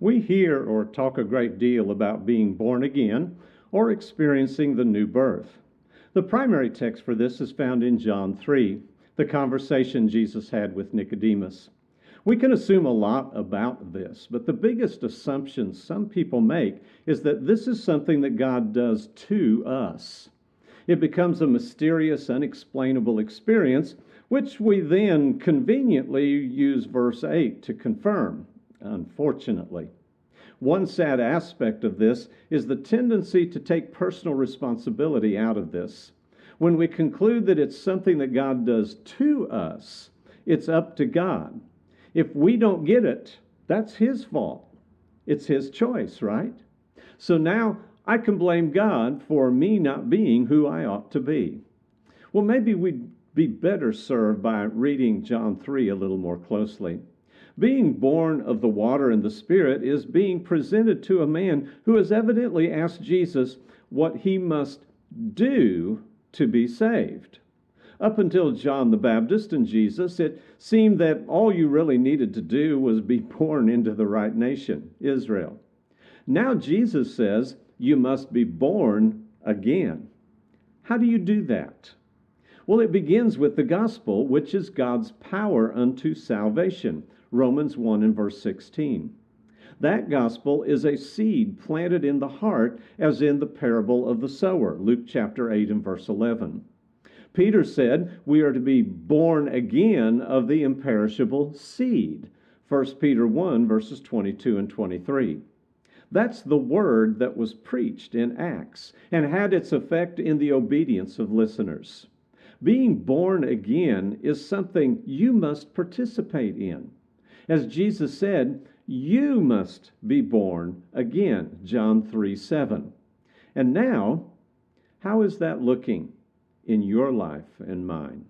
We hear or talk a great deal about being born again or experiencing the new birth. The primary text for this is found in John 3, the conversation Jesus had with Nicodemus. We can assume a lot about this, but the biggest assumption some people make is that this is something that God does to us. It becomes a mysterious, unexplainable experience, which we then conveniently use verse 8 to confirm, unfortunately. One sad aspect of this is the tendency to take personal responsibility out of this. When we conclude that it's something that God does to us, it's up to God. If we don't get it, that's His fault. It's His choice, right? So now I can blame God for me not being who I ought to be. Well, maybe we'd be better served by reading John 3 a little more closely. Being born of the water and the Spirit is being presented to a man who has evidently asked Jesus what he must do to be saved. Up until John the Baptist and Jesus, it seemed that all you really needed to do was be born into the right nation, Israel. Now Jesus says you must be born again. How do you do that? Well, it begins with the gospel, which is God's power unto salvation. Romans 1 and verse 16. That gospel is a seed planted in the heart, as in the parable of the sower, Luke chapter 8 and verse 11. Peter said we are to be born again of the imperishable seed, 1 Peter 1 verses 22 and 23. That's the word that was preached in Acts and had its effect in the obedience of listeners. Being born again is something you must participate in. As Jesus said, you must be born again, John 3:7. And now, how is that looking in your life and mine?